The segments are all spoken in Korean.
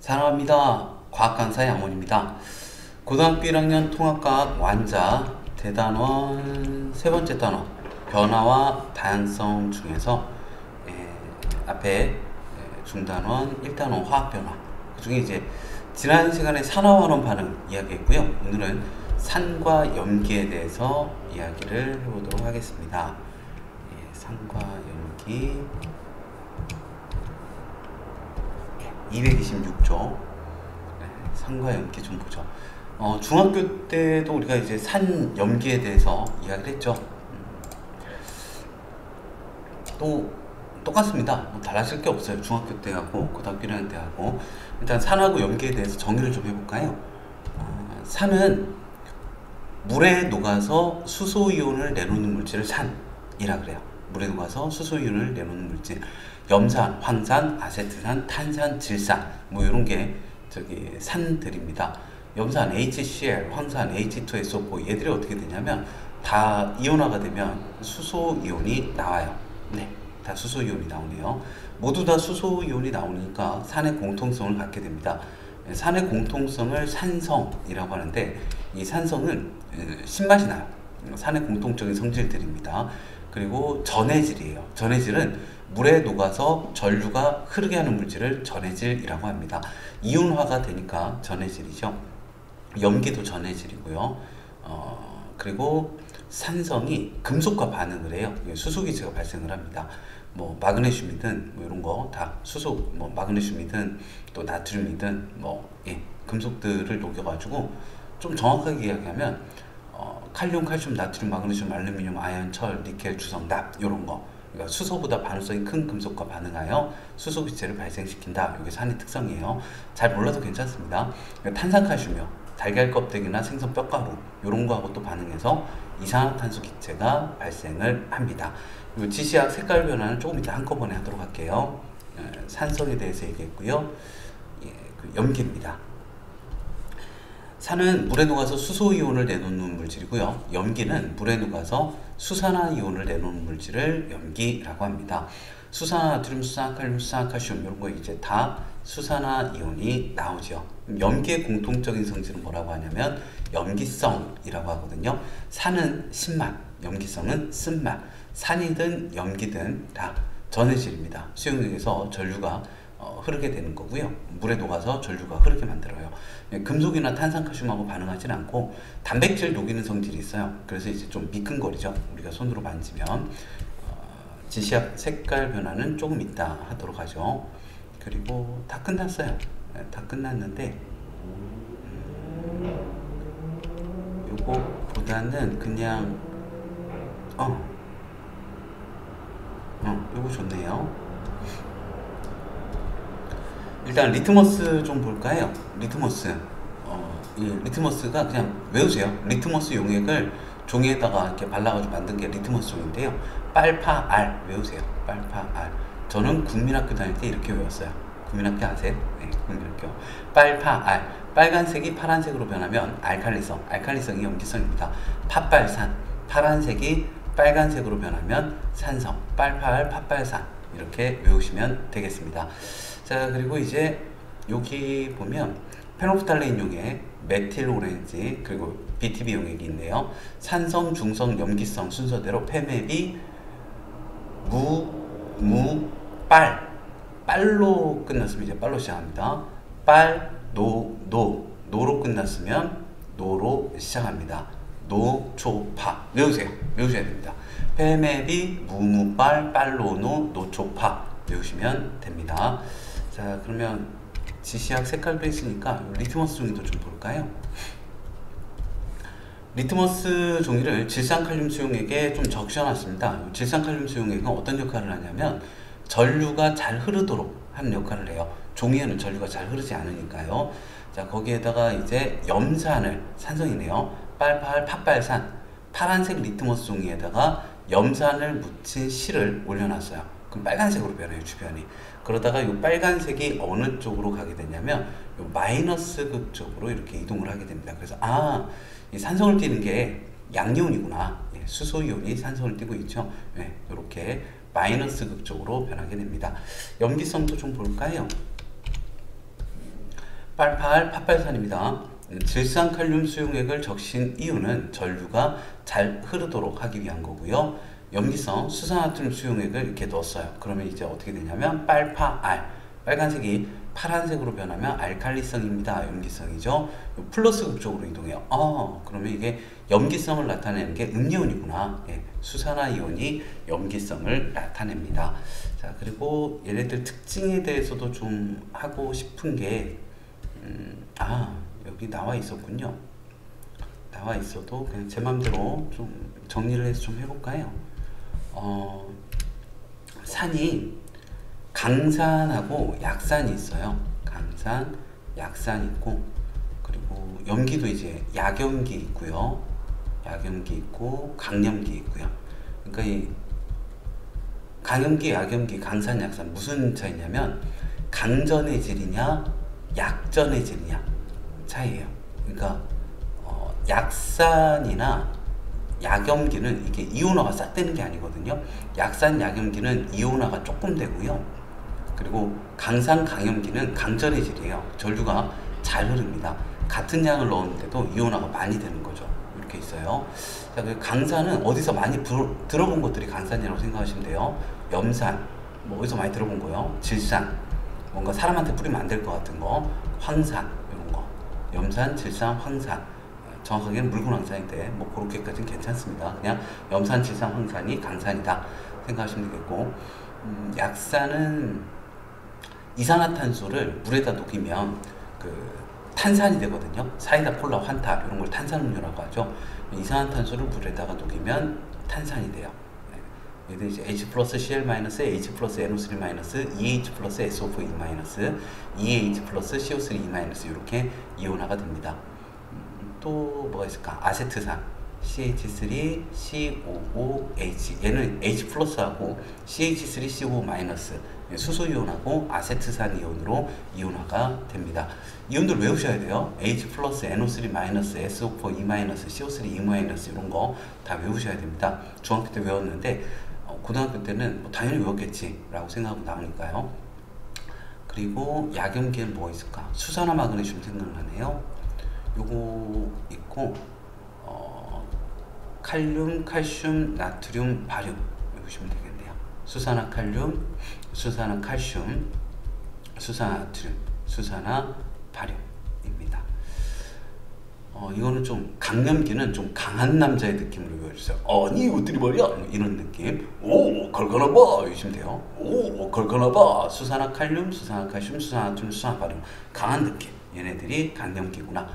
사랑합니다. 과학강사 양원입니다. 고등학교 1학년 통합과학 완자 대단원 세 번째 단원 변화와 다양성 중에서 앞에 중단원 1단원 화학변화 그 중에 이제 지난 시간에 산화환원 반응 이야기했고요. 오늘은 산과 염기에 대해서 이야기를 해보도록 하겠습니다. 산과 염기 226조 산과 염기 좀 보죠. 중학교 때도 우리가 이제 산, 염기에 대해서 이야기를 했죠. 또 똑같습니다. 뭐 달라질 게 없어요. 중학교 때하고 고등학교 1학년 때하고. 일단 산하고 염기에 대해서 정의를 좀 해볼까요? 산은 물에 녹아서 수소이온을 내놓는 물질을 산이라 그래요. 물에 녹아서 수소이온을 내놓는 물질. 염산, 황산, 아세트산, 탄산, 질산 뭐 이런 게 저기 산들입니다. 염산 HCl, 황산 H2SO4 얘들이 어떻게 되냐면 다 이온화가 되면 수소이온이 나와요. 네, 다 수소이온이 나오네요. 모두 다 수소이온이 나오니까 산의 공통성을 갖게 됩니다. 산의 공통성을 산성이라고 하는데 이 산성은 신맛이 나요. 산의 공통적인 성질들입니다. 그리고 전해질이에요. 전해질은 물에 녹아서 전류가 흐르게 하는 물질을 전해질이라고 합니다. 이온화가 되니까 전해질이죠. 염기도 전해질이고요. 그리고 산성이 금속과 반응을 해요. 수소기체가 발생을 합니다. 뭐 마그네슘이든 뭐 이런 거 다 수소, 뭐 마그네슘이든 또 나트륨이든 뭐 금속들을 녹여가지고 좀 정확하게 이야기하면 칼륨, 칼슘, 나트륨, 마그네슘, 알루미늄, 아연, 철, 니켈, 주성, 납 이런 거. 그러니까 수소보다 반응성이 큰 금속과 반응하여 수소 기체를 발생시킨다. 이게 산의 특성이에요. 잘 몰라도 괜찮습니다. 그러니까 탄산칼슘이요. 달걀 껍데기나 생선 뼈가루 이런 거하고 또 반응해서 이산화탄소 기체가 발생을 합니다. 그리고 지시학 색깔 변화는 조금 이따 한꺼번에 하도록 할게요. 산성에 대해서 얘기했고요. 그 염기입니다. 산은 물에 녹아서 수소이온을 내놓는 물질이고요. 염기는 물에 녹아서 수산화이온을 내놓는 물질을 염기라고 합니다. 수산화나트륨, 수산화칼륨, 수산화칼슘 이런 거 이제 다 수산화이온이 나오죠. 염기의 공통적인 성질은 뭐라고 하냐면 염기성이라고 하거든요. 산은 신맛, 염기성은 쓴맛. 산이든 염기든 다 전해질입니다. 수용력에서 전류가 흐르게 되는 거고요. 물에 녹아서 전류가 흐르게 만들어요. 금속이나 탄산칼슘하고 반응하지 않고 단백질 녹이는 성질이 있어요. 그래서 이제 좀 미끈거리죠. 우리가 손으로 만지면. 지시학 색깔 변화는 조금 이따 하도록 하죠. 그리고 다 끝났어요. 다 끝났는데 요거보다는 그냥 요거 좋네요. 일단 리트머스 좀 볼까요? 리트머스. 이 리트머스가 그냥 외우세요. 리트머스 용액을 종이에다가 이렇게 발라가지고 만든 게 리트머스 종인데요. 빨파알 외우세요. 빨파알. 저는 국민학교 다닐 때 이렇게 외웠어요. 국민학교 아세요? 네, 국민학교. 빨파알. 빨간색이 파란색으로 변하면 알칼리성. 알칼리성이 염기성입니다. 팥발산. 파란색이 빨간색으로 변하면 산성. 빨파알, 팥발산. 이렇게 외우시면 되겠습니다. 자, 그리고 이제 여기 보면 페놀프탈레인 용액, 메틸 오렌지, 그리고 BTB 용액이 있네요. 산성, 중성, 염기성 순서대로 페메비, 빨. 빨로 끝났으면 이제 빨로 시작합니다. 빨, 노로 끝났으면 노로 시작합니다. 노초파. 외우세요. 외우셔야 됩니다. 페메비, 빨, 빨로노, 노초파. 외우시면 됩니다. 자, 그러면 지시학 색깔도 있으니까 리트머스 종이도 좀 볼까요? 리트머스 종이를 질산칼륨 수용액에 좀 적셔놨습니다. 질산칼륨 수용액은 어떤 역할을 하냐면 전류가 잘 흐르도록 하는 역할을 해요. 종이에는 전류가 잘 흐르지 않으니까요. 자, 거기에다가 이제 염산을, 산성이네요. 빨파알, 팥발산, 파란색 리트머스 종이에다가 염산을 묻힌 실을 올려놨어요. 그럼 빨간색으로 변해요, 주변이. 그러다가 이 빨간색이 어느 쪽으로 가게 되냐면 이 마이너스 극 쪽으로 이렇게 이동을 하게 됩니다. 그래서 이 산성을 띠는 게 양이온이구나. 수소이온이 산성을 띠고 있죠. 이렇게 마이너스 극 쪽으로 변하게 됩니다. 염기성도 좀 볼까요? 빨팔 팥발산입니다. 질산칼륨 수용액을 적신 이유는 전류가 잘 흐르도록 하기 위한 거고요. 염기성 수산나트륨 수용액을 이렇게 넣었어요. 그러면 이제 어떻게 되냐면 빨파알, 빨간색이 파란색으로 변하면 알칼리성입니다. 염기성이죠. 플러스극 쪽으로 이동해요. 그러면 이게 염기성을 나타내는 게 음이온이구나. 예, 수산화이온이 염기성을 나타냅니다. 자, 그리고 얘네들 특징에 대해서도 좀 하고 싶은 게 여기 나와 있었군요. 나와 있어도 그냥 제 맘대로 좀 정리를 해서 좀 해볼까요? 산이 강산하고 약산이 있어요. 강산, 약산 있고, 그리고 염기도 이제 약염기 있고요. 약염기 있고 강염기 있고요. 그러니까 이 강염기, 약염기, 강산, 약산 무슨 차이냐면 강전의 질이냐 약전의 질이냐 차이예요. 그러니까 약산이나 약염기는 이게 이온화가 싹 되는 게 아니거든요. 약산, 약염기는 이온화가 조금 되고요. 그리고 강산, 강염기는 강전의 질이에요. 전류가 잘 흐릅니다. 같은 양을 넣었는데도 이온화가 많이 되는 거죠. 이렇게 있어요. 자, 그 강산은 어디서 많이 들어본 것들이 강산이라고 생각하시면 돼요. 염산, 뭐 어디서 많이 들어본 거요. 질산, 뭔가 사람한테 뿌리면 안 될 것 같은 거. 황산, 이런 거. 염산, 질산, 황산. 정확하게는 묽은황산인데 뭐 그렇게까지는 괜찮습니다. 그냥 염산, 질산, 황산이 강산이다 생각하시면 되겠고, 약산은 이산화탄소를 물에다 녹이면 그 탄산이 되거든요. 사이다, 콜라, 환타 이런 걸 탄산음료라고 하죠. 이산화탄소를 물에다가 녹이면 탄산이 돼요. 얘들 이제 H 플러스 Cl 마이너스, H 플러스 NO3 마이너스, EH 플러스 SO4 마이너스, EH 플러스 CO3 마이너스 이렇게 이온화가 됩니다. 또 뭐가 있을까? 아세트산, CH3, COOH. 얘는 H 플러스하고 CH3, CO 마이너스, 수소 이온하고 아세트산 이온으로 이온화가 됩니다. 이온들 외우셔야 돼요. H 플러스, NO3 마이너스, SO4 E 마이너스, CO3 E 마이너스 이런 거 다 외우셔야 됩니다. 중학교 때 외웠는데 고등학교 때는 뭐 당연히 외웠겠지라고 생각하고 나오니까요. 그리고 약염기에는 뭐가 있을까? 수산화 마그네슘 생각나네요. 요거 있고, 칼륨, 칼슘, 나트륨, 바륨 외우시면 되겠네요. 수산화 칼륨, 수산화 칼슘, 수산화 나트륨, 수산화 바륨입니다. 이거는 좀 강염기는 좀 강한 남자의 느낌으로 외워주세요. 아니 이것들이 말이야 이런 느낌. 오 걸거나봐 이러시면 돼요. 오 걸거나봐. 수산화 칼륨, 수산화 칼슘, 수산화 나트륨, 수산화 바륨. 강한 느낌. 얘네들이 강염기구나.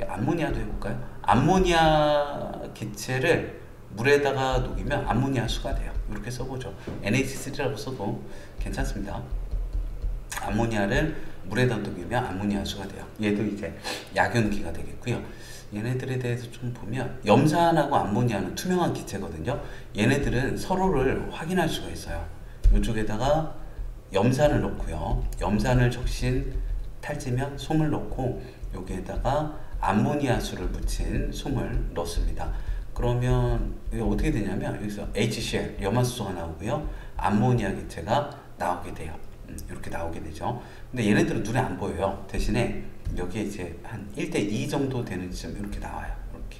암모니아도 해볼까요? 암모니아 기체를 물에다가 녹이면 암모니아 수가 돼요. 이렇게 써보죠. NH3라고 써도 괜찮습니다. 암모니아를 물에다 녹이면 암모니아 수가 돼요. 얘도 이제 약염기가 되겠고요. 얘네들에 대해서 좀 보면 염산하고 암모니아는 투명한 기체거든요. 얘네들은 서로를 확인할 수가 있어요. 이쪽에다가 염산을 넣고요. 염산을 적신 탈지면 솜을 넣고 여기에다가 암모니아수를 묻힌 솜을 넣습니다. 그러면 이게 어떻게 되냐면 여기서 HCl 염화수소가 나오고요. 암모니아 기체가 나오게 돼요. 이렇게 나오게 되죠. 근데 얘네들은 눈에 안 보여요. 대신에 여기에 이제 한 1:2 정도 되는 지점 이렇게 나와요. 이렇게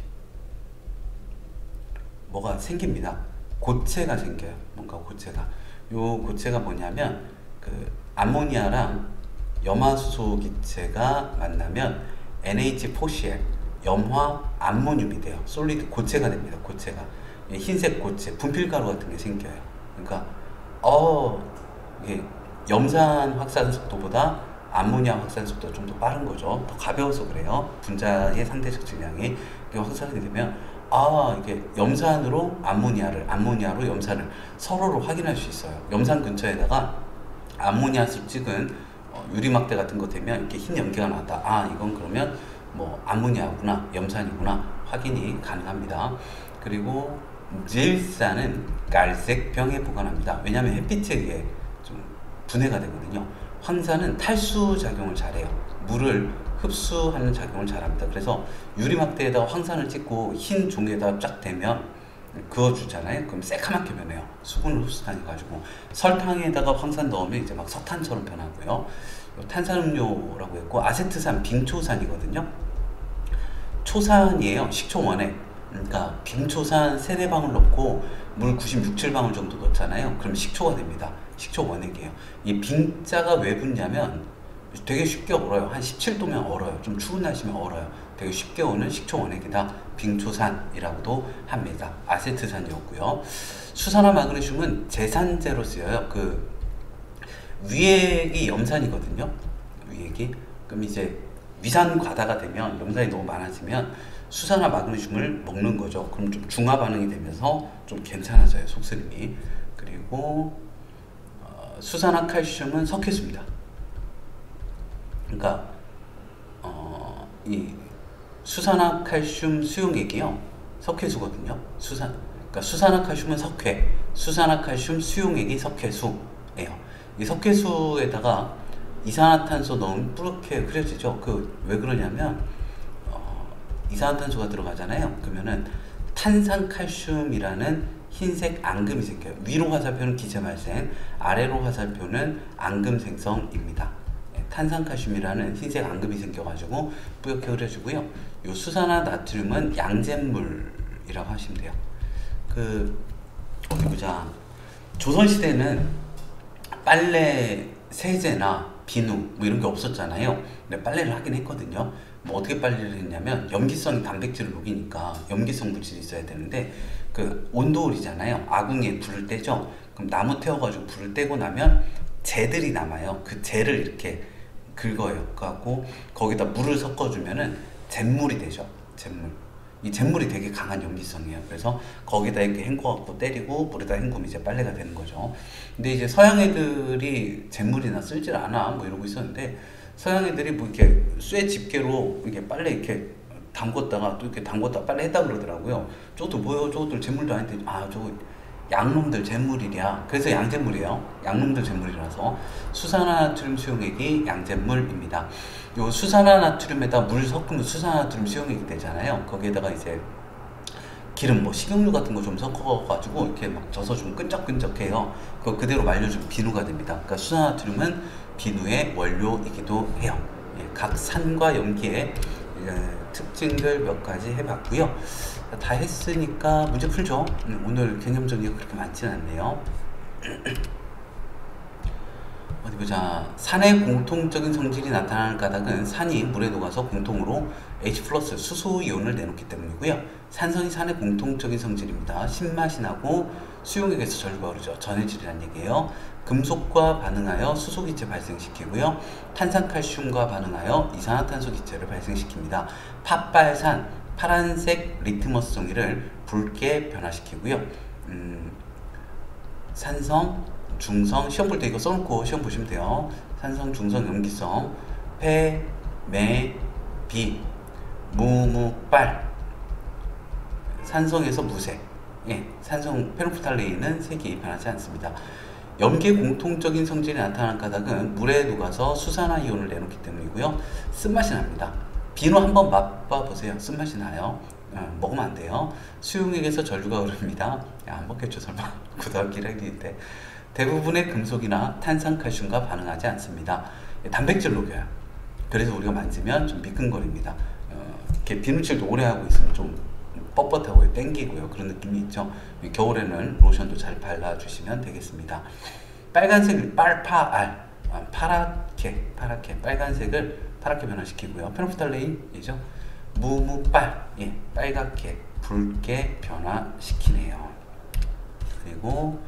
뭐가 생깁니다. 고체가 생겨요. 뭔가 고체가. 요 고체가 뭐냐면 그 암모니아랑 염화수소 기체가 만나면 NH4Cl 염화 암모늄이 돼요. 솔리드 고체가 됩니다. 고체가 흰색 고체, 분필가루 같은 게 생겨요. 그러니까 이게 염산 확산 속도보다 암모니아 확산 속도가 좀 더 빠른 거죠. 더 가벼워서 그래요. 분자의 상대적 질량이 확산이 되면 이게 염산으로 암모니아를, 암모니아로 염산을 서로를 확인할 수 있어요. 염산 근처에다가 암모니아수 찍은 유리막대 같은 거 되면 이렇게 흰 연기가 나왔다. 이건 그러면 뭐 암모니아구나, 염산이구나 확인이 가능합니다. 그리고 질산은 갈색 병에 보관합니다. 왜냐하면 햇빛에 의해 좀 분해가 되거든요. 황산은 탈수 작용을 잘해요. 물을 흡수하는 작용을 잘합니다. 그래서 유리막대에다가 황산을 찍고 흰 종이에다가 쫙 대면 그어주잖아요. 그럼 새카맣게 변해요. 수분을 흡수당해가지고. 설탕에다가 황산 넣으면 이제 막 석탄처럼 변하고요. 탄산음료라고 했고, 아세트산, 빙초산이거든요. 초산이에요. 식초 원액. 그러니까 빙초산 3-4방울 넣고 물 96, 7방울 정도 넣잖아요. 그럼 식초가 됩니다. 식초 원액이에요. 이 빙자가 왜 붙냐면 되게 쉽게 얼어요. 한 17도면 얼어요. 좀 추운 날씨면 얼어요. 되게 쉽게 오는 식초 원액이다. 빙초산이라고도 합니다. 아세트산이었고요. 수산화 마그네슘은 제산제로 쓰여요. 그 위액이 염산이거든요. 위액이. 그럼 이제 위산 과다가 되면, 염산이 너무 많아지면 수산화 마그네슘을 먹는 거죠. 그럼 좀 중화 반응이 되면서 좀 괜찮아져요, 속쓰림이. 그리고 수산화 칼슘은 석회수입니다. 그러니까 이 수산화 칼슘 수용액이요, 석회수거든요. 그러니까 수산화 칼슘은 석회, 수산화 칼슘 수용액이 석회수예요. 이 석회수에다가 이산화탄소 넣으면 뿌옇게 흐려지죠. 왜 그러냐면 이산화탄소가 들어가잖아요. 그러면은 탄산칼슘이라는 흰색 앙금이 생겨요. 위로 화살표는 기체 발생, 아래로 화살표는 앙금 생성입니다. 탄산칼슘이라는 흰색 앙금이 생겨가지고 뿌옇게 흐려지고요. 요 수산화 나트륨은 양잿물이라고 하시면 돼요. 어디 보자. 조선시대는 빨래 세제나 비누 뭐 이런 게 없었잖아요. 근데 빨래를 하긴 했거든요. 뭐 어떻게 빨래를 했냐면, 염기성이 단백질을 녹이니까 염기성 물질이 있어야 되는데, 온돌이잖아요. 아궁이에 불을 떼죠. 그럼 나무 태워가지고 불을 떼고 나면 재들이 남아요. 그 재를 이렇게 긁어요. 그래갖고 거기다 물을 섞어주면은 잿물이 되죠. 잿물. 이 잿물이 되게 강한 염기성이에요. 그래서 거기다 이렇게 헹궈갖고 때리고 물에다 헹구면 이제 빨래가 되는 거죠. 근데 이제 서양 애들이 잿물이나 쓸질 않아 뭐 이러고 있었는데, 서양 애들이 뭐 이렇게 쇠 집게로 이렇게 빨래 이렇게 담궜다가 또 이렇게 담궜다 빨래 했다 그러더라고요. 저것도 뭐요? 저것들 잿물도 아닌데, 저거 양놈들 잿물이랴. 그래서 양잿물이에요. 양놈들 잿물이라서 수산화나트륨 수용액이 양잿물입니다. 요 수산화나트륨에다 물 섞으면 수산화나트륨 수용액이 되잖아요. 거기에다가 이제 기름, 뭐 식용유 같은 거 좀 섞어가지고 이렇게 막 져서 좀 끈적끈적해요. 그거 그대로 말려주면 비누가 됩니다. 그러니까 수산화나트륨은 비누의 원료이기도 해요. 각 산과 염기의 특징들 몇 가지 해봤고요. 다 했으니까 문제 풀죠. 오늘 개념 정리가 그렇게 많지는 않네요. 어디 보자. 산의 공통적인 성질이 나타나는 까닭은 산이 물에 녹아서 공통으로 H+ 수소이온을 내놓기 때문이고요. 산성이 산의 공통적인 성질입니다. 신맛이 나고 수용액에서 전류가 흐르죠. 전해질이란 얘기예요. 금속과 반응하여 수소기체 발생시키고요. 탄산칼슘과 반응하여 이산화탄소 기체를 발생시킵니다. 팥발산, 파란색 리트머스 종이를 붉게 변화시키고요. 산성, 중성, 시험 볼 때 이거 써놓고 시험 보시면 돼요. 산성, 중성, 염기성, 폐, 매, 비, 무빨, 산성에서 무색. 산성 페노프탈레인은 색이 변하지 않습니다. 염기의 공통적인 성질이 나타나는 까닭은 물에 녹아서 수산화 이온을 내놓기 때문이고요. 쓴맛이 납니다. 비누 한번 맛봐보세요. 쓴맛이 나요. 먹으면 안 돼요. 수용액에서 전류가 흐릅니다. 안 먹겠죠 설마. 고등학교 1학년인데. 대부분의 금속이나 탄산칼슘과 반응하지 않습니다. 단백질 녹여요. 그래서 우리가 만지면 좀 미끈거립니다. 이렇게 비누칠도 오래 하고 있으면 좀 뻣뻣하고 땡기고요. 그런 느낌이 있죠. 겨울에는 로션도 잘 발라주시면 되겠습니다. 빨간색 빨파알, 파랗게 빨간색을 파랗게 변화시키고요. 페노프탈레인이죠. 무빨, 빨갛게 붉게 변화시키네요. 그리고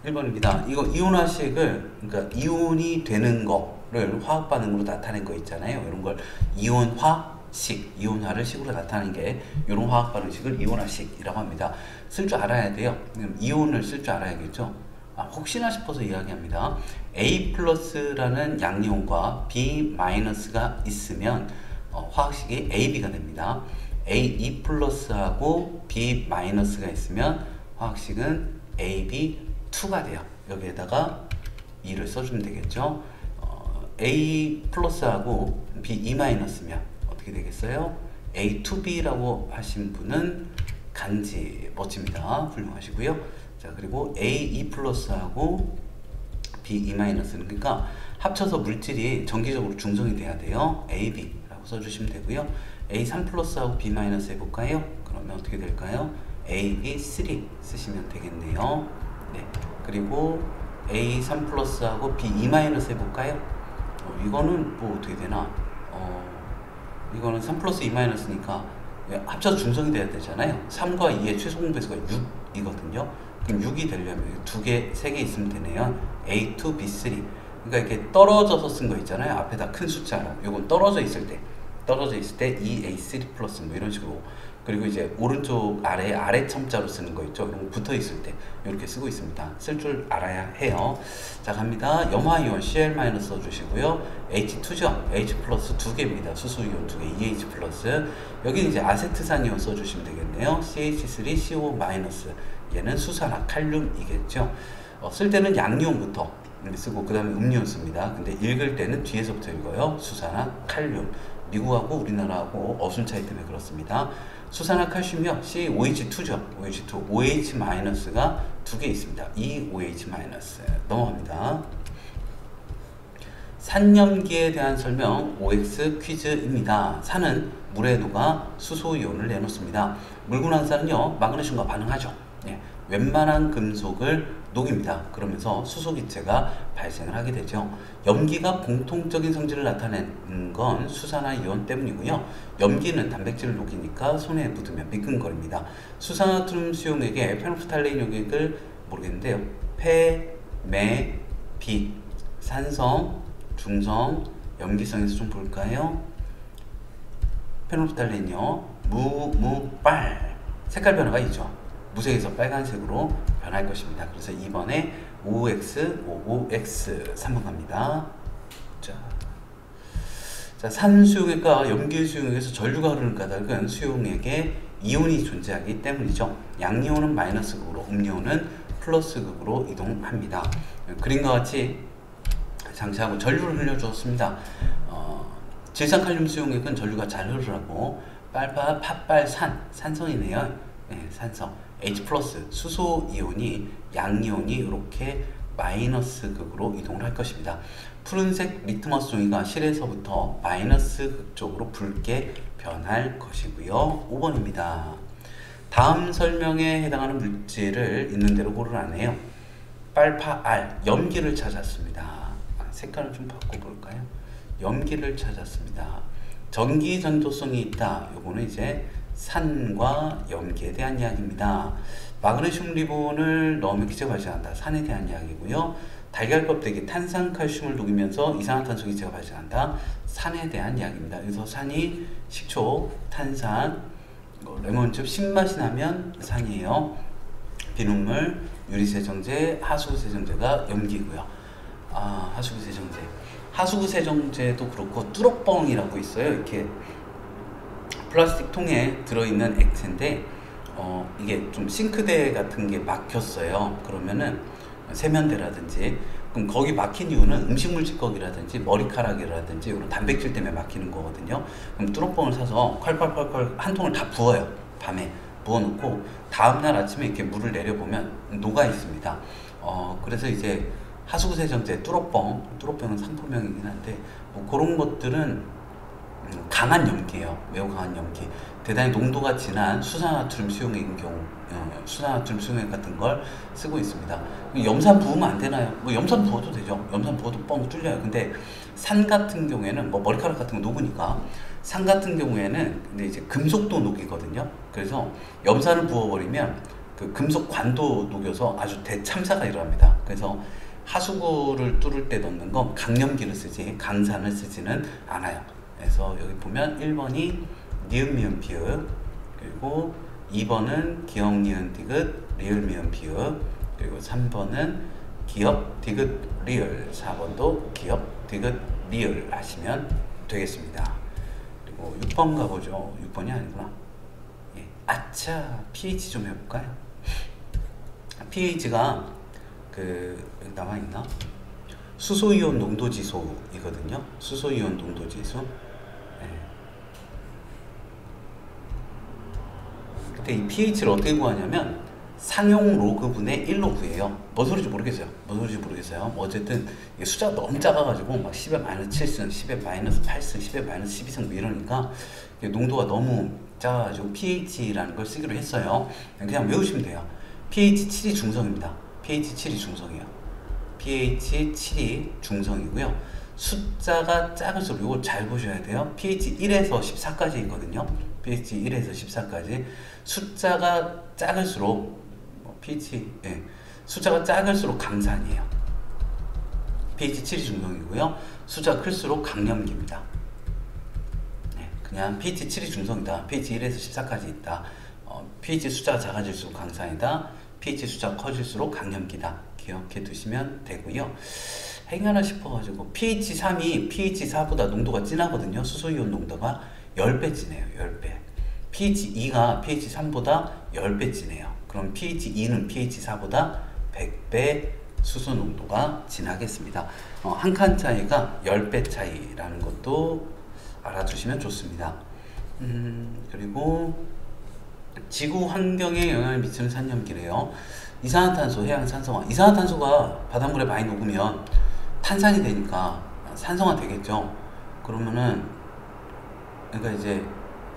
1번입니다. 이거 이온화식을, 그러니까 이온이 되는 거를 화학 반응으로 나타낸 거 있잖아요. 이런 걸 이온화식, 이온화를 식으로 나타내는 게, 이런 화학 반응식을 이온화식이라고 합니다. 쓸 줄 알아야 돼요. 이온을 쓸 줄 알아야겠죠. 혹시나 싶어서 이야기합니다. A+라는 양이온과 B-가 있으면 화학식이 AB가 됩니다. A2+하고 B-가 있으면 화학식은 AB2가 돼요. 여기에다가 2를 써주면 되겠죠. A+하고 B2-면 어떻게 되겠어요? A2B라고 하신 분은 간지 멋집니다. 훌륭하시고요. 자, 그리고 A2+하고 B2-는 그러니까 합쳐서 물질이 정기적으로 중성이 돼야 돼요. AB라고 써주시면 되고요. A3 플러스하고 B 마이너스 해볼까요? 그러면 어떻게 될까요? AB3 쓰시면 되겠네요. 네. 그리고 A3 플러스하고 B2 마이너스 해볼까요? 이거는 뭐 어떻게 되나? 이거는 3 플러스 2 마이너스니까 합쳐서 중성이 돼야 되잖아요. 3과 2의 최소 공배수가 6이거든요. 그럼 6이 되려면 2개, 3개 있으면 되네요. A2, B3. 그러니까 이렇게 떨어져서 쓴 거 있잖아요. 앞에다 큰 숫자로. 이건 떨어져 있을 때 2A3 플러스 뭐 이런 식으로. 그리고 이제 오른쪽 아래 첨자로 쓰는 거 있죠. 그럼 붙어 있을 때 이렇게 쓰고 있습니다. 쓸 줄 알아야 해요. 자, 갑니다. 염화이온 Cl- 써주시고요. H2죠. H 플러스 2개입니다. 수소이온 2개, EH 플러스. 여기 이제 아세트산이온 써주시면 되겠네요. CH3CO-. 얘는 수산화 칼륨이겠죠. 쓸 때는 양이온부터 쓰고 그 다음에 음이온 씁니다. 근데 읽을 때는 뒤에서부터 읽어요. 수산화 칼륨. 미국하고 우리나라하고 어순 차이 때문에 그렇습니다. 수산화 칼슘이요. COH2죠. OH2. OH-가 2개 있습니다. 이 OH- 넘어갑니다. 산염기에 대한 설명 OX 퀴즈입니다. 산은 물에 녹아 수소이온을 내놓습니다. 물구나산은요, 마그네슘과 반응하죠. 예, 웬만한 금속을 녹입니다. 그러면서 수소기체가 발생을 하게 되죠. 염기가 공통적인 성질을 나타내는 건 수산화이온 때문이고요. 염기는 단백질을 녹이니까 손에 묻으면 미끈거립니다. 수산화트륨 수용액에 페놀프탈레인 용액을 모르겠는데요. 폐, 매, 빛, 산성, 중성, 염기성에서 좀 볼까요? 페놀프탈레인요. 빨. 색깔 변화가 있죠. 무색에서 빨간색으로 변할 것입니다. 그래서 2번에 OX, OX 3번 갑니다. 자, 산수용액과 염기수용액에서 전류가 흐르는 까닭은 수용액에 이온이 존재하기 때문이죠. 양이온은 마이너스 극으로, 음이온은 플러스 극으로 이동합니다. 그림과 같이 장치하고 전류를 흘려주었습니다. 질산칼륨 수용액은 전류가 잘 흐르라고 빨파, 팥발, 산성이네요. 네, 산성. H 플러스 수소 이온이 양이온이 이렇게 마이너스 극으로 이동을 할 것입니다. 푸른색 리트머스 종이가 실에서부터 마이너스 극 쪽으로 붉게 변할 것이고요. 5번입니다. 다음 설명에 해당하는 물질을 있는 대로 고르라네요. 빨파 R, 염기를 찾았습니다. 색깔을 좀 바꿔볼까요? 염기를 찾았습니다. 전기 전도성이 있다. 요거는 이제 산과 염기에 대한 이야기입니다. 마그네슘 리본을 넣으면 기체가 발생한다. 산에 대한 이야기고요. 달걀 껍데기 탄산칼슘을 녹이면서 이산화탄소 기체가 발생한다. 산에 대한 이야기입니다. 그래서 산이 식초, 탄산, 레몬즙, 신맛이 나면 산이에요. 비눗물, 유리세정제, 하수구세정제가 염기고요. 하수구세정제. 하수구세정제도 그렇고 뚜럭뻥이라고 있어요. 이렇게 플라스틱 통에 들어있는 액체인데 이게 좀 싱크대 같은 게 막혔어요. 그러면은 세면대라든지 그럼 거기 막힌 이유는 음식물 찌꺼기라든지 머리카락이라든지 이런 단백질 때문에 막히는 거거든요. 그럼 뚜껑을 사서 콸콸콸콸 한 통을 다 부어요. 밤에 부어놓고 다음날 아침에 이렇게 물을 내려보면 녹아 있습니다. 그래서 이제 하수구세정제 뚜러뻥은 상품명이긴 한데 뭐 그런 것들은 강한 염기예요. 매우 강한 염기. 대단히 농도가 진한 수산화트륨 수용액인 경우 수산화트륨 수용액 같은 걸 쓰고 있습니다. 염산 부으면 안 되나요? 뭐 염산 부어도 되죠. 염산 부어도 뻥 뚫려요. 근데 산 같은 경우에는 뭐 머리카락 같은 거 녹으니까 산 같은 경우에는 근데 이제 금속도 녹이거든요. 그래서 염산을 부어버리면 그 금속 관도 녹여서 아주 대참사가 일어납니다. 그래서 하수구를 뚫을 때 넣는 건 강염기를 쓰지 강산을 쓰지는 않아요. 그래서 여기 보면 1번이 니은 미은 비읍, 그리고 2번은 기역 니은 디귿 리을 미은 비읍, 그리고 3번은 기역 디귿 리을, 4번도 기역 디귿 리을 하시면 되겠습니다. 그리고 6번 가보죠. 6번이 아니구나. 예. 아차, pH 좀 해볼까요? pH가 여기 남아있나? 수소이온 농도지수이거든요. 수소이온 농도지수. 네. 그때 이 pH를 어떻게 구하냐면 상용 로그분의 1로 구해요. 뭔 소리인지 모르겠어요. 뭔 소리인지 모르겠어요. 뭐 어쨌든 이게 숫자가 너무 작아가지고 막 10의 마이너스 7승, 10의 마이너스 8승, 10의 마이너스 12승 뭐 이러니까 농도가 너무 작아가지고 pH라는 걸 쓰기로 했어요. 그냥 외우시면 돼요. pH 7이 중성입니다. pH 7이 중성이에요. pH 7이 중성이고요. 숫자가 작을수록 이거 잘 보셔야 돼요. pH 1에서 14까지 있거든요. pH 1에서 14까지 숫자가 작을수록 pH 숫자가 작을수록 강산이에요. pH 7이 중성이고요. 숫자가 클수록 강염기입니다. 그냥 pH 7이 중성이다. pH 1에서 14까지 있다. pH 숫자가 작아질수록 강산이다. pH 숫자가 커질수록 강염기다. 기억해 두시면 되고요. 행여나 싶어가지고 pH 3이 pH 4보다 농도가 진하거든요. 수소이온 농도가 10배 진해요. 10배. pH 2가 pH 3보다 10배 진해요. 그럼 pH 2는 pH 4보다 100배 수소 농도가 진하겠습니다. 한 칸 차이가 10배 차이라는 것도 알아두시면 좋습니다. 그리고 지구 환경에 영향을 미치는 산염기래요. 이산화탄소, 해양산성화. 이산화탄소가 바닷물에 많이 녹으면 탄산이 되니까 산성화 되겠죠. 그러면은 그러니까 이제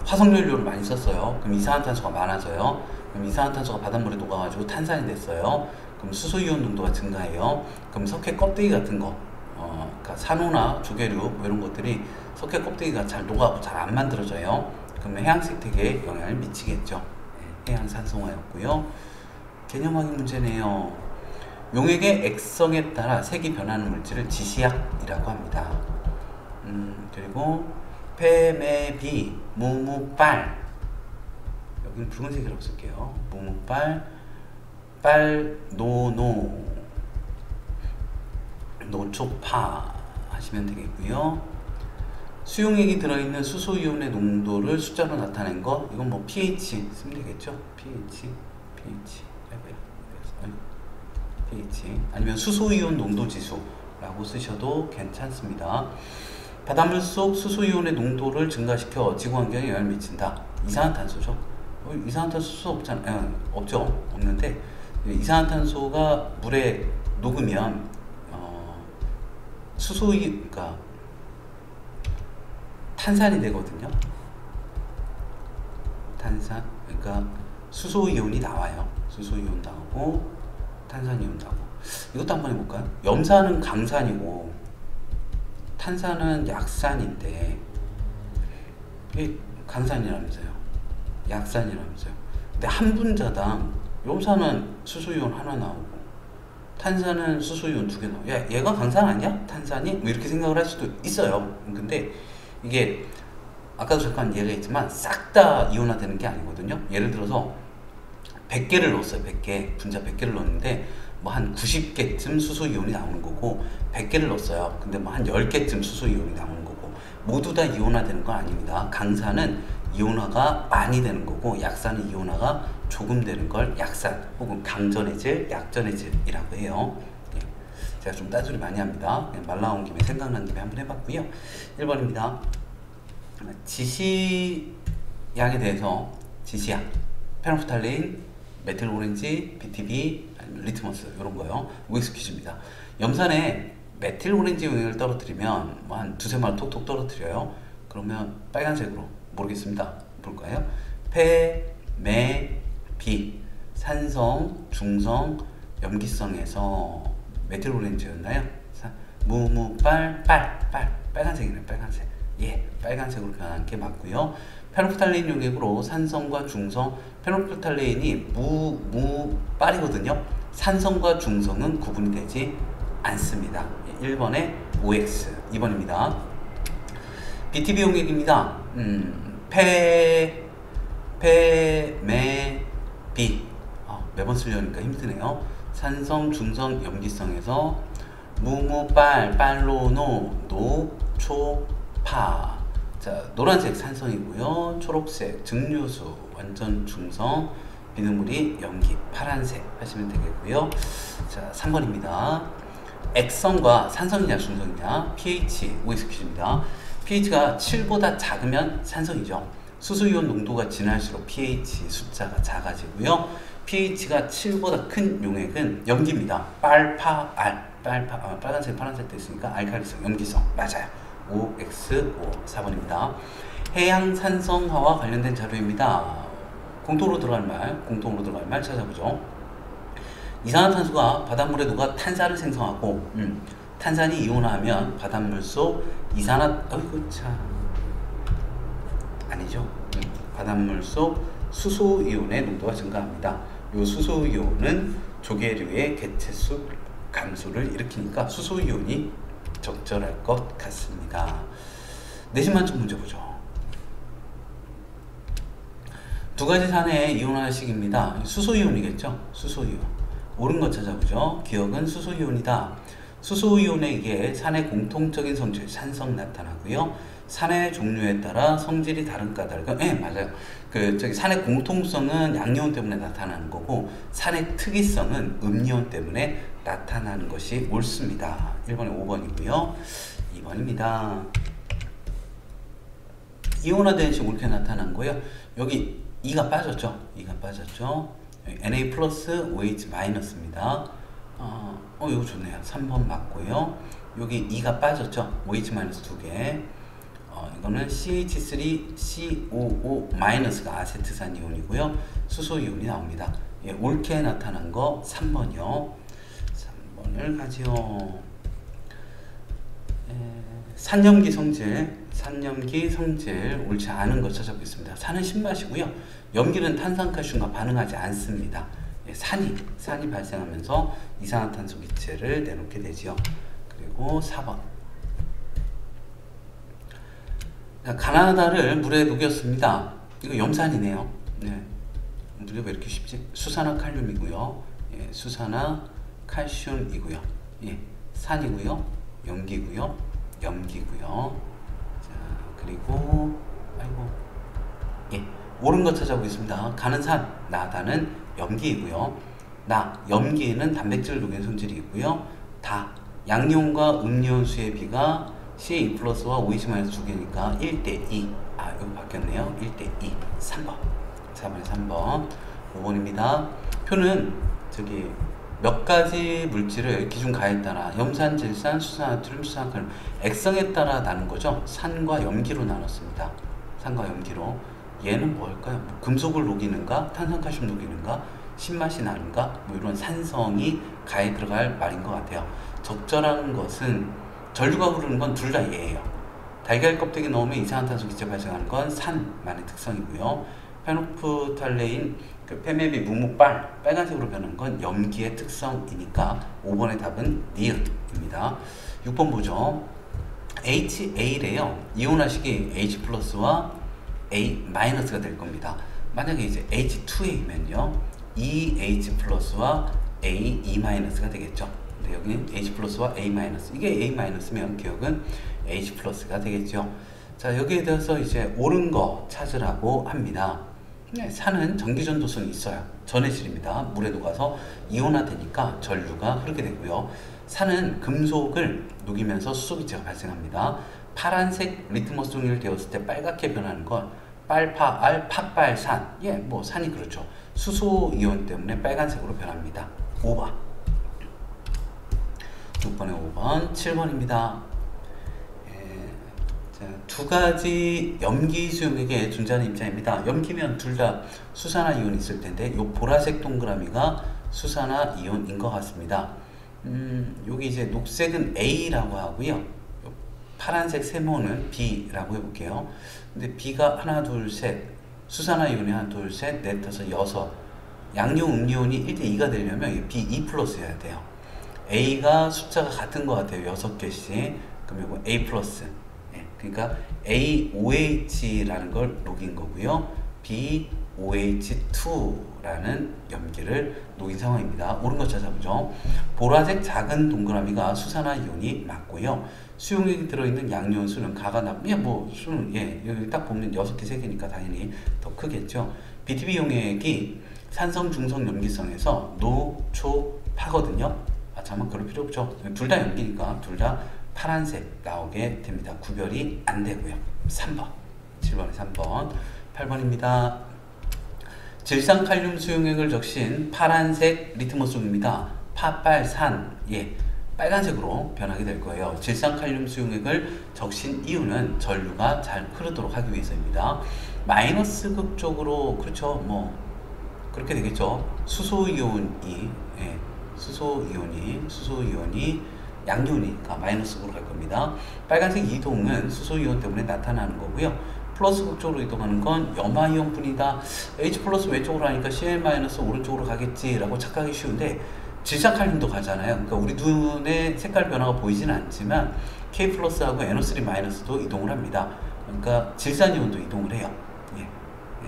화석연료를 많이 썼어요. 그럼 이산화탄소가 많아져요. 그럼 이산화탄소가 바닷물에 녹아가지고 탄산이 됐어요. 그럼 수소이온 농도가 증가해요. 그럼 석회 껍데기 같은 거, 그러니까 산호나 조개류 뭐 이런 것들이 석회 껍데기가 잘 녹아서 잘 안 만들어져요. 그러면 해양 생태계에 영향을 미치겠죠. 해양 산성화였고요. 개념 확인 문제네요. 용액의 액성에 따라 색이 변하는 물질을 지시약이라고 합니다. 그리고 페메비, 무무빨. 여기는 붉은색이라고 쓸게요. 무무빨, 빨노노, 노초파 하시면 되겠고요. 수용액이 들어있는 수소이온의 농도를 숫자로 나타낸 거, 이건 뭐 pH 쓰면 되겠죠. pH 아니면 수소이온 농도지수라고 쓰셔도 괜찮습니다. 바닷물 속 수소이온의 농도를 증가시켜 지구환경에 영향을 미친다. 이산화탄소죠. 이산화탄소 수소 없죠. 없는데 이산화탄소가 물에 녹으면 그러니까 탄산이 되거든요. 탄산, 그러니까 수소이온이 나와요. 수소이온 나오고 탄산이온 나오고. 이것도 한번 해볼까요? 염산은 강산이고 탄산은 약산인데 이게 강산이라면서요. 약산이라면서요. 근데 한 분자당 염산은 수소이온 하나 나오고 탄산은 수소이온 2개 나오고, 야, 얘가 강산 아니야? 탄산이? 뭐 이렇게 생각을 할 수도 있어요. 근데 이게 아까도 잠깐 얘기했지만 싹 다 이온화 되는 게 아니거든요. 예를 들어서 100개를 넣었어요. 100개 분자 100개를 넣었는데 뭐 한 90개쯤 수소이온이 나오는 거고, 100개를 넣었어요. 근데 뭐 한 10개쯤 수소이온이 나오는 거고, 모두 다 이온화 되는 건 아닙니다. 강산은 이온화가 많이 되는 거고, 약산은 이온화가 조금 되는 걸 약산 혹은 강전의 질, 약전의 질이라고 해요. 제가 좀 딴소리 많이 합니다. 그냥 말 나온 김에 생각난 김에 한번 해봤고요. 1번입니다. 지시약에 대해서 지시약, 페노프탈린, 메틸 오렌지, BTB, 리트머스 이런 거요. OX 퀴즈입니다. 염산에 메틸 오렌지 용액을 떨어뜨리면 뭐 한 두세 마리 톡톡 떨어뜨려요. 그러면 빨간색으로 모르겠습니다. 볼까요? 폐, 매, 비, 산성, 중성, 염기성에서 메틸 오렌지였나요? 빨간색이네요. 빨간색. 예, 빨간색으로 변한 게 맞고요. 페노프탈린 용액으로 산성과 중성, 페노프탈린이 빨이거든요. 산성과 중성은 구분이 되지 않습니다. 1번에 OX, 2번입니다. BTB 용액입니다. 비. 매번 쓰려니까 힘드네요. 산성, 중성, 염기성에서 빨로노, 노, 파. 자, 노란색 산성이고요. 초록색 증류수, 완전 중성, 비눗물이 염기, 파란색 하시면 되겠고요. 자, 3번입니다. 액성과 산성이냐 중성이냐, pH, OX 퀴즈입니다. pH가 7보다 작으면 산성이죠. 수소이온 농도가 진할수록 pH 숫자가 작아지고요. pH가 7보다 큰 용액은 염기입니다. 빨파알, 빨간색 파란색 돼 있으니까 알칼리성, 염기성 맞아요. OX5 4번입니다. 해양산성화와 관련된 자료입니다. 공통으로 들어갈 말 찾아보죠. 이산화탄소가 바닷물에 녹아 탄산을 생성하고 탄산이 이온화하면 바닷물 속 아니죠. 바닷물 속 수소이온의 농도가 증가합니다. 이 수소이온은 조개류의 개체수 감소를 일으키니까 수소이온이 적절할 것 같습니다. 내신 만점 문제 보죠. 두 가지 산의 이온화식입니다. 수소이온이겠죠? 수소이온. 옳은 것 찾아보죠. 기억은 수소이온이다. 수소이온에게 산의 공통적인 성질, 산성 나타나고요. 산의 종류에 따라 성질이 다른 까닭은, 맞아요. 산의 공통성은 양이온 때문에 나타나는 거고, 산의 특이성은 음이온 때문에 나타나는 것이 옳습니다. 1번에 5번이고요. 2번입니다. 이온화된 식 옳게 나타난 거예요. 여기 2가 빠졌죠? 2가 빠졌죠? Na 플러스 OH 마이너스입니다. 이거 좋네요. 3번 맞고요. 여기 2가 빠졌죠? OH 마이너스 2개. 이거는 CH3COO 마이너스가 아세트산 이온이고요. 수소 이온이 나옵니다. 예, 옳게 나타난 거 3번이요. 3번을 가지요. 산염기 성질 옳지 않은 거 찾아보겠습니다. 산은 신맛이고요. 염기는 탄산칼슘과 반응하지 않습니다. 예, 산이 발생하면서 이산화탄소 기체를 내놓게 되지요. 그리고 4번. 가나다를 물에 녹였습니다. 이거 염산이네요. 네. 물이 왜 이렇게 쉽지? 수산화칼륨이고요. 예, 수산화칼슘이고요. 예, 산이고요. 염기고요. 염기고요. 자, 그리고 예, 옳은 것 찾아보겠습니다. 가는 산, 나다는 염기이고요. 염기에는 단백질을 녹인 성질이 있고요. 양이온과 음이온 수의 비가 CA 플러스와 OH-2 개니까 1대2. 여기 바뀌었네요. 1대2. 3번. 4번에 3번. 5번입니다. 표는 몇 가지 물질을 기준 가에 따라 염산, 질산, 수산화트륨, 수산칼륨 액성에 따라 나눈 거죠. 산과 염기로 나눴습니다. 산과 염기로. 얘는 뭘까요? 금속을 녹이는가? 탄산칼슘 녹이는가? 신맛이 나는가? 이런 산성이 가에 들어갈 말인 것 같아요. 적절한 것은 전류가 흐르는 건 둘 다 얘예요. 달걀 껍데기 넣으면 이산화탄소 기체 발생하는 건 산만의 특성이고요. 페노프탈레인, 페메비 무무빨, 빨간색으로 변하는 건 염기의 특성이니까 5번의 답은 니은입니다. 6번 보죠. HA래요. 이온화식이 H 플러스와 A 마이너스가 될 겁니다. 만약에 이제 H2A면요. EH 플러스와 A, E 마이너스가 되겠죠. 여기는 H 플러스와 A 마이너스. 이게 A 마이너스면 기억은 H 플러스가 되겠죠. 자, 여기에 대해서 이제 옳은 거 찾으라고 합니다. 산은 전기전도성이 있어요. 전해질입니다. 물에 녹아서 이온화되니까 전류가 흐르게 되고요. 산은 금속을 녹이면서 수소기체가 발생합니다. 파란색 리트머스 종이를 데웠을 때 빨갛게 변하는 건 빨파알, 팥발산. 산이 그렇죠. 수소이온 때문에 빨간색으로 변합니다. 5번. 6번에 5번, 7번입니다. 두 가지 염기 수용액에 존재하는 입자입니다. 염기면 둘 다 수산화 이온이 있을 텐데, 이 보라색 동그라미가 수산화 이온인 것 같습니다. 여기 이제 녹색은 A라고 하고요. 파란색 세모는 B라고 해볼게요. 근데 B가 하나, 둘, 셋, 수산화 이온이 하나, 둘, 셋, 넷, 다섯, 여섯. 양이온, 음이온이 1대2가 되려면 B, E 플러스여야 돼요. A가 숫자가 같은 것 같아요. 6개씩. 그럼 이거 A 플러스. 그러니까 AOH라는 걸 녹인 거고요. BOH2라는 염기를 녹인 상황입니다. 옳은 거 찾아보죠. 보라색 작은 동그라미가 수산화 이온이 맞고요. 수용액이 들어있는 양이온 수는 가가 수는 여기 딱 보면 6개, 3개니까 당연히 더 크겠죠. BTB 용액이 산성, 중성, 염기성에서 노초파거든요. 잠깐 그럴 필요 없죠. 둘 다 염기니까 둘 다 파란색 나오게 됩니다. 구별이 안 되고요. 3번. 7번에 3번. 8번입니다. 질산칼륨 수용액을 적신 파란색 리트머스입니다. 파빨산, 빨간색으로 변하게 될 거예요. 질산칼륨 수용액을 적신 이유는 전류가 잘 흐르도록 하기 위해서입니다. 마이너스 극 쪽으로, 그렇죠, 뭐 그렇게 되겠죠. 수소이온이 양이온이니까 마이너스극으로 갈 겁니다. 빨간색 이동은 수소이온 때문에 나타나는 거고요. 플러스 극 쪽으로 이동하는 건 염화이온 뿐이다. H 플러스 왼쪽으로 하니까 Cl 마이너스 오른쪽으로 가겠지라고 착각하기 쉬운데, 질산칼륨도 가잖아요. 그러니까 우리 눈에 색깔 변화가 보이지는 않지만 K 플러스하고 NO3 마이너스도 이동을 합니다. 그러니까 질산이온도 이동을 해요.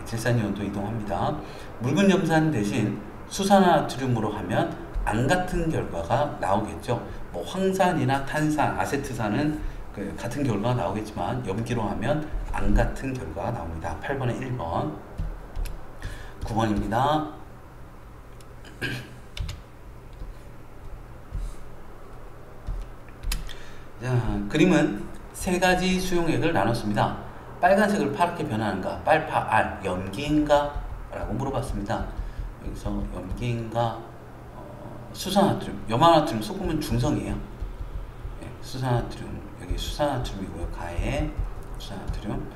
질산이온도 이동합니다. 묽은 염산 대신 수산화나트륨으로 하면 안 같은 결과가 나오겠죠. 뭐 황산이나 탄산, 아세트산은 같은 결과가 나오겠지만 염기로 하면 안 같은 결과가 나옵니다. 8번에 1번, 9번입니다. 자, 그림은 세 가지 수용액을 나눴습니다. 빨간색을 파랗게 변하는가, 빨파 R, 염기인가? 라고 물어봤습니다. 여기서 염기인가, 수산나트륨, 염화나트륨 소금은 중성이에요. 수산나트륨, 여기 수산나트륨이고요. 가에 수산나트륨.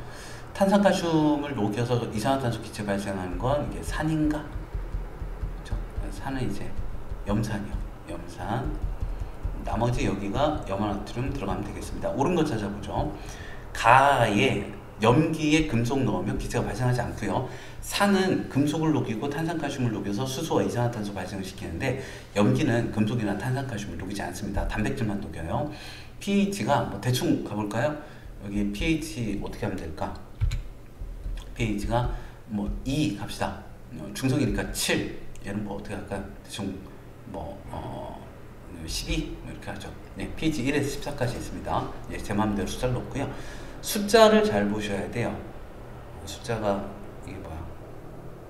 탄산칼슘을 녹여서 이산화탄소 기체 발생하는 건 이게 산인가? 그렇죠? 산은 이제 염산이요. 염산. 나머지 여기가 염화나트륨 들어가면 되겠습니다. 옳은 거 찾아보죠. 가에 염기에 금속 넣으면 기체가 발생하지 않고요. 산은 금속을 녹이고 탄산칼슘을 녹여서 수소와 이산화탄소 발생을 시키는데, 염기는 금속이나 탄산칼슘을 녹이지 않습니다. 단백질만 녹여요. pH가 뭐 대충 가볼까요? 여기 pH 어떻게 하면 될까? pH가 뭐 2 갑시다. 중성이니까 7. 얘는 뭐 어떻게 할까요? 대충 뭐 12 뭐 이렇게 하죠. pH 1에서 14까지 있습니다. 제 마음대로 숫자를 넣고요. 숫자를 잘 보셔야 돼요. 숫자가 이게 뭐야?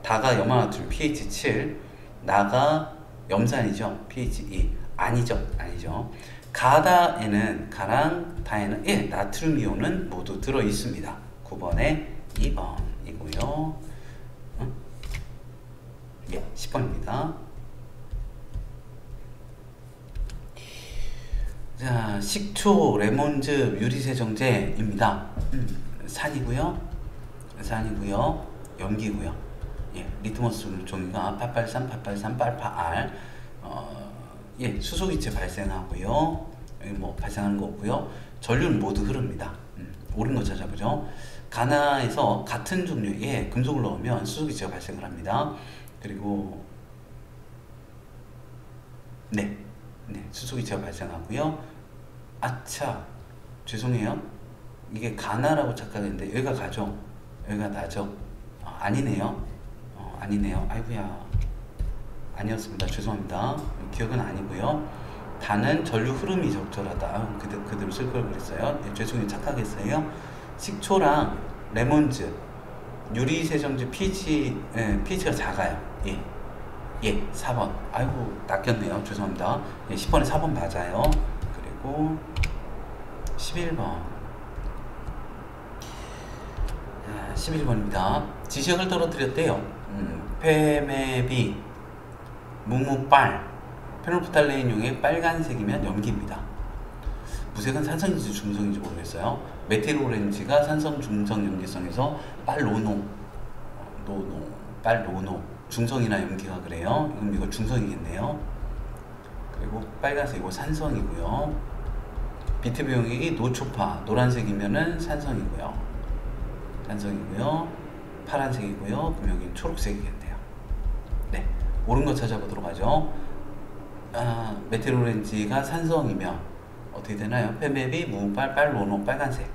다가 염화나트륨 pH 7, 나가 염산이죠. pH 2. 아니죠. 가다에는, 가랑 다에는 나트륨 이온은 모두 들어 있습니다. 9번에 2번이고요. 10번입니다. 자, 식초, 레몬즙, 유리세정제입니다. 산이고요, 염기고요. 리트머스 종이가 파빨산, 빨파 R. 수소기체 발생하고요. 여기 뭐 발생하는 거 없고요. 전류는 모두 흐릅니다. 옳은 거 찾아보죠. 가나에서 같은 종류의 금속을 넣으면 수소기체가 발생을 합니다. 그리고 수소기체가 발생하고요. 아차, 죄송해요. 이게 가나라고 착각했는데 여기가 가죠. 여기가 나죠. 아니네요. 아이고야, 아니었습니다. 죄송합니다. 기억은 아니고요. 다는 전류 흐름이 적절하다. 그대로 쓸 걸 그랬어요. 죄송해요. 착각했어요. 식초랑 레몬즙, 유리세정제 pH가 작아요. 4번. 아이고, 낚였네요. 죄송합니다. 10번에 4번 맞아요. 그리고 11번. 11번입니다. 지시역을 떨어뜨렸대요. 페메비, 무무빨, 페놀프탈레인용의 빨간색이면 염기입니다. 무색은 산성인지 중성인지 모르겠어요. 메틸오렌지가 산성 중성 염기성에서 빨로노, 빨로노, 중성이나 염기가 그래요. 그럼 이거 중성이겠네요. 그리고 빨간색이고 산성이고요. 비트비용액이 노초파, 노란색이면은 산성이고요. 파란색이고요. 그럼 여기는 초록색이겠네요. 옳은 거 찾아보도록 하죠. 메틸오렌지가 산성이면 어떻게 되나요? 페메비, 무빨, 빨로노, 빨간색.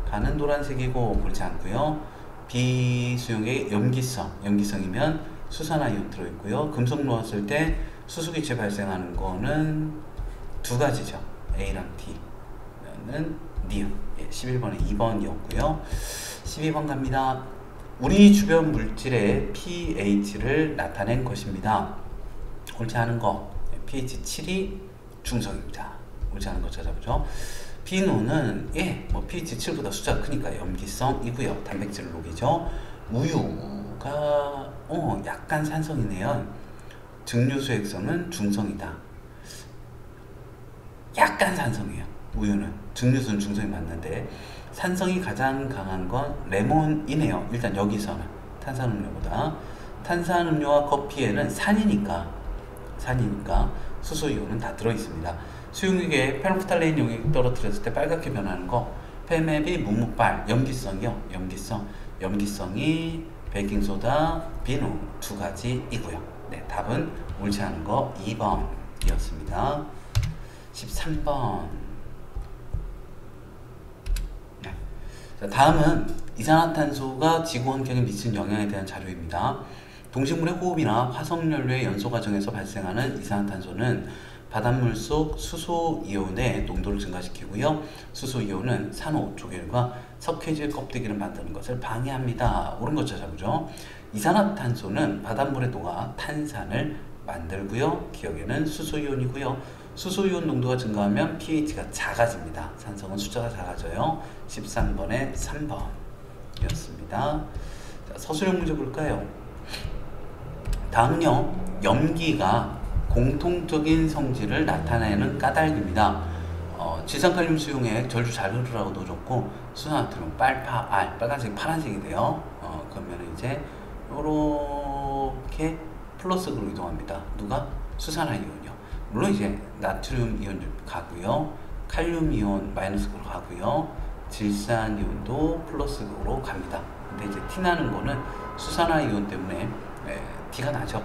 가는 노란색이고 그렇지 않고요. 비수용의 염기성이면 수산화이온 들어있고요. 금속 넣었을 때 수소기체 발생하는 거는 두 가지죠. A랑 D는 니은. 11번에 2번이었고요. 12번 갑니다. 우리 주변 물질의 pH를 나타낸 것입니다. 옳지 않은 거, pH 7이 중성입니다. 옳지 않은 거 찾아보죠. 비노는 pH 7보다 숫자가 크니까 염기성이고요. 단백질을 녹이죠. 우유가 약간 산성이네요. 증류수 액성은 중성이다. 약간 산성이에요. 우유는 증류수는 중성이 맞는데 산성이 가장 강한 건 레몬이네요. 일단 여기서는 탄산음료보다. 탄산음료와 커피에는 산이니까 수소이온은 다 들어있습니다. 수용액에 페놀프탈레인 용액 떨어뜨렸을 때 빨갛게 변하는 거 페맵이 무무빨 염기성이요. 염기성이 베이킹소다, 비누 두 가지이고요. 네, 답은 옳지 않은 거 2번이었습니다. 13번. 네. 자, 다음은 이산화탄소가 지구 환경에 미치는 영향에 대한 자료입니다. 동식물의 호흡이나 화석연료의 연소 과정에서 발생하는 이산화탄소는 바닷물 속 수소이온의 농도를 증가시키고요. 수소이온은 산호, 조개과 석회질 껍데기를 만드는 것을 방해합니다. 옳은 거 찾아보죠. 이산화탄소는 바닷물에 녹아 탄산을 만들고요. 기억에는 수소이온이고요. 수소이온 농도가 증가하면 pH가 작아집니다. 산성은 숫자가 작아져요. 13번에 3번이었습니다. 자, 서술형 문제 볼까요? 다음은요, 염기가 공통적인 성질을 나타내는 까닭입니다. 지산칼륨 수용액 절주 잘 흐르라고 넣어줬고 수산화트륨 빨파알 빨간색 파란색이 돼요. 그러면 이제 요렇게 플러스로 이동합니다. 누가? 수산화이온이요. 물론 이제 나트륨 이온 가고요, 칼륨 이온 마이너스로 가고요, 질산 이온도 플러스로 갑니다. 근데 이제 티 나는 거는 수산화이온 때문에 티가 나죠.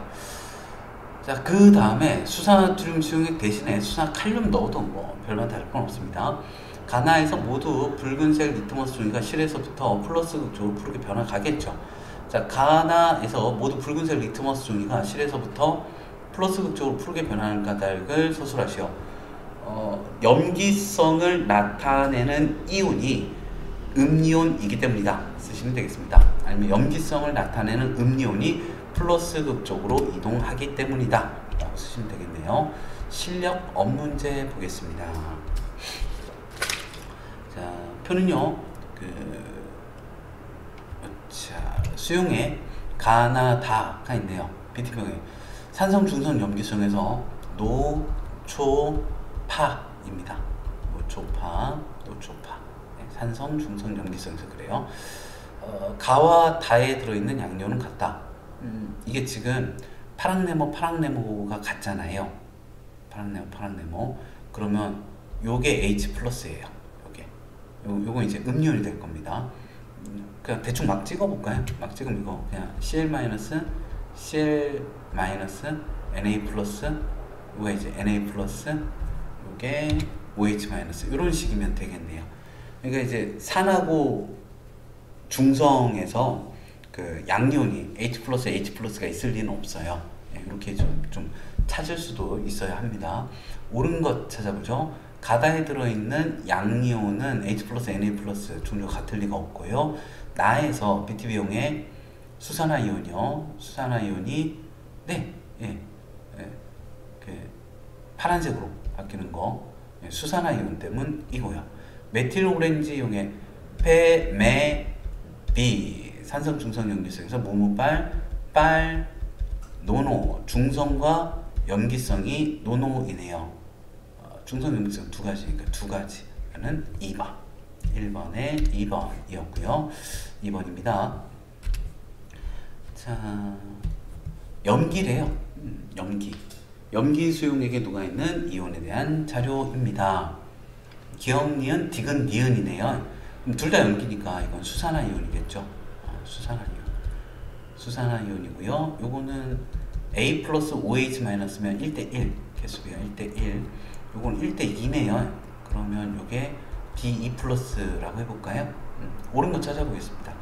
자, 그 다음에 수산화트륨 수용액 대신에 수산칼륨 넣어도 뭐 별반 다를 건 없습니다. 가나에서 모두 붉은색 리트머스 종이가 실에서부터 플러스 극적으로 푸르게 변화가겠죠. 자, 가나에서 모두 붉은색 리트머스 종이가 실에서부터 플러스 극적으로 푸르게 변하는 까닭을 서술하시오. 염기성을 나타내는 이온이 음이온이기 때문이다. 쓰시면 되겠습니다. 아니면 염기성을 나타내는 음이온이 플러스 극적으로 이동하기 때문이다 라고 쓰시면 되겠네요. 실력 업문제 보겠습니다. 자, 표는요, 수용에 가나다가 있네요. BT병에 산성, 중성, 염기성에서 노초파입니다. 노초파. 네, 산성, 중성, 염기성에서 그래요. 가와 다에 들어있는 양료는 같다. 이게 지금 파랑네모가 같잖아요. 파랑네모. 그러면 요게 H 플러스예요. 요거 이제 음이온이 될 겁니다. 그냥 대충 막 찍어볼까요? 막 찍으면 이거 그냥 Cl-, Na+, 요게 이제 Na+, 요게 OH-, 이런 식이면 되겠네요. 그러니까 이제 산하고 중성에서 그 양이온이 H+가 있을 리는 없어요. 이렇게 좀 찾을 수도 있어야 합니다. 옳은 것 찾아보죠. 가다에 들어있는 양이온은 H+, Na+ 종류가 같을 리가 없고요. 나에서 BTB용의 수산화이온이요. 수산화이온이 그 파란색으로 바뀌는 거 수산화이온 때문이고요. 메틸오렌지용의 페메비 산성, 중성, 염기성에서 무무빨, 노노, 중성과 염기성이 노노이네요. 중성, 염기성 두 가지니까 두 가지는 2번. 1번에 2번이었고요. 2번입니다. 자, 염기래요. 염기 수용액에 녹아있는 이온에 대한 자료입니다. 기억, 니은, 디귿, 니은이네요. 둘 다 염기니까 이건 수산화이온이겠죠. 수산화이온이고요. 요거는 A 플러스 OH-면 1대1 개수비가 1대1. 요건 1대2네요. 그러면 요게 D2 플러스라고 해볼까요? 옳은 거 찾아보겠습니다.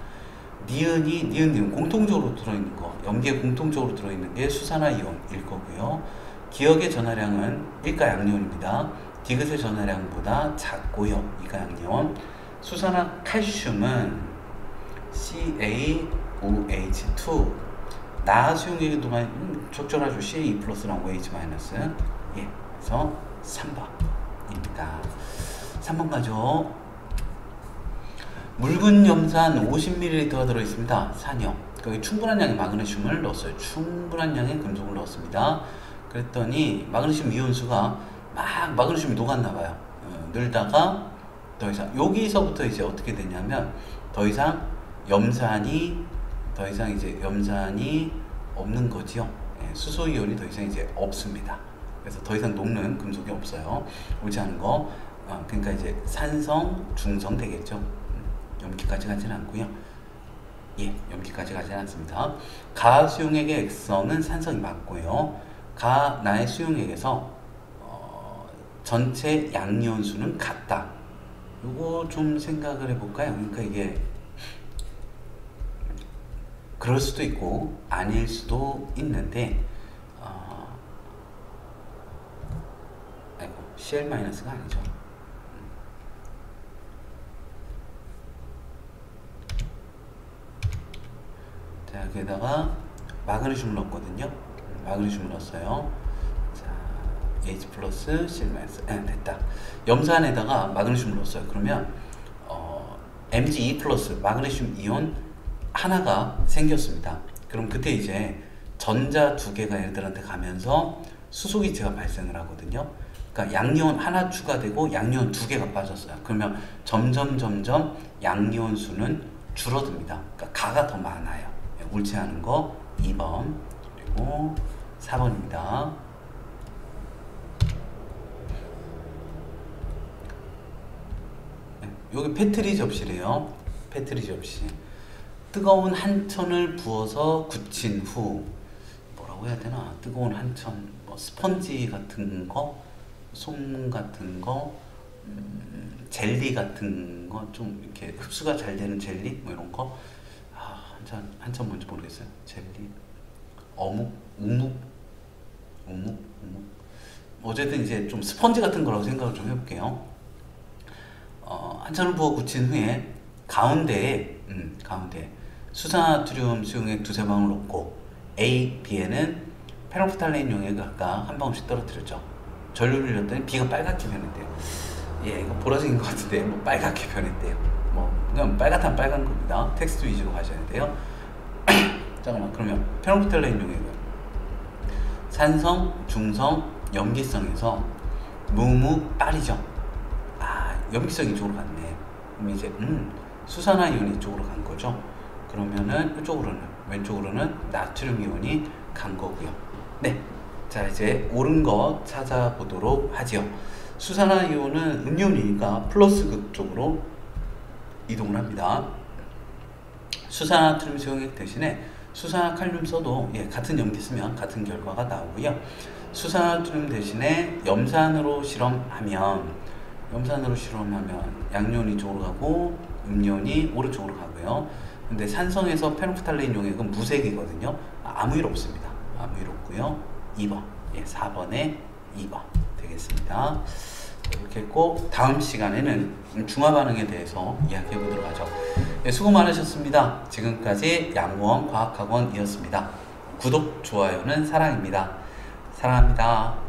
니은 공통적으로 들어있는 거, 염기에 공통적으로 들어있는 게 수산화이온일 거고요. 기억의 전하량은 일가양이온입니다. 디귿의 전하량보다 작고요. 이가양이온. 수산화 칼슘은 CaOH2. 나 수용액의 동안 적절하죠. CaE 플러스랑 OH 마이너스. 그래서 3번입니다. 3번 가죠. 묽은 염산 50ml가 들어있습니다. 산염. 거기 충분한 양의 마그네슘을 넣었어요. 충분한 양의 금속을 넣었습니다. 그랬더니 마그네슘 이온수가 막 마그네슘이 녹았나봐요. 늘다가 더 이상 여기서부터 이제 어떻게 되냐면 더 이상 염산이 없는 거지요. 예, 수소 이온이 더 이상 이제 없습니다. 그래서 더 이상 녹는 금속이 없어요. 옳지 않은 거. 그러니까 이제 산성, 중성 되겠죠. 염기까지 가지는 않고요. 예, 염기까지 가지는 않습니다. 가 수용액의 액성은 산성이 맞고요. 가 나의 수용액에서 전체 양이온수는 같다. 요거 좀 생각을 해볼까요? 그러니까 이게 그럴 수도 있고 아닐 수도 있는데 아이고 Cl-가 아니죠. 자, 여기에다가 마그네슘을 넣었거든요. 마그네슘을 넣었어요. 자, H 플러스 Cl 마이너스. 됐다. 염산에다가 마그네슘을 넣었어요. 그러면 Mg2 플러스 마그네슘 이온 하나가 생겼습니다. 그럼 그때 이제 전자 두 개가 얘들한테 가면서 수소기체가 발생을 하거든요. 그러니까 양이온 하나 추가되고 양이온 두 개가 빠졌어요. 그러면 점점 양이온 수는 줄어듭니다. 그러니까 가가 더 많아요. 옳지 않은 거 2번 그리고 4번입니다. 여기 페트리 접시래요. 페트리 접시. 뜨거운 한천을 부어서 굳힌 후 뭐라고 해야 되나? 뜨거운 한천, 뭐 스펀지 같은 거, 솜 같은 거, 젤리 같은 거, 좀 이렇게 흡수가 잘 되는 젤리, 뭐 이런 거. 한참 뭔지 모르겠어요. 젤리, 어묵, 우묵. 어쨌든 이제 좀 스펀지 같은 거라고 생각을 좀 해볼게요. 한참을 부어 굳힌 후에 가운데에 수산화투륨 수용액 두세 방울 넣고 A, B에는 페놉탈레인 용액을 아까 한 방울씩 떨어뜨렸죠. 전류를 넣었더니 B가 빨갛게 변했대요. 예, 이거 보라색인 것 같은데 뭐 빨갛게 변했대요. 뭐 그냥 빨갛다면 빨간 겁니다. 텍스트 위주로 가셔야 돼요. 잠깐만, 그러면 페놉탈레인 용액은 산성, 중성, 염기성에서 무무빨이죠. 염기성 이쪽으로 갔네. 그럼 이제 수산화 이온이 이쪽으로 간 거죠. 그러면은 이쪽으로는, 왼쪽으로는 나트륨 이온이 간 거고요. 네, 자 이제 옳은 거 찾아보도록 하죠. 수산화 이온은 음이온이니까 플러스 극 쪽으로 이동을 합니다. 수산화트륨 수용액 대신에 수산화칼륨 써도 같은 염기 쓰면 같은 결과가 나오고요. 수산화트륨 대신에 염산으로 실험하면 양이온이 이쪽으로 가고 음이온이 오른쪽으로 가고요. 근데 산성에서 페놉탈레인 용액은 무색이거든요. 아무 일 없습니다. 아무 일 없고요. 2번, 4번에 2번 되겠습니다. 이렇게 했고 다음 시간에는 중화 반응에 대해서 이야기해 보도록 하죠. 수고 많으셨습니다. 지금까지 양무원 과학학원이었습니다. 구독, 좋아요는 사랑입니다. 사랑합니다.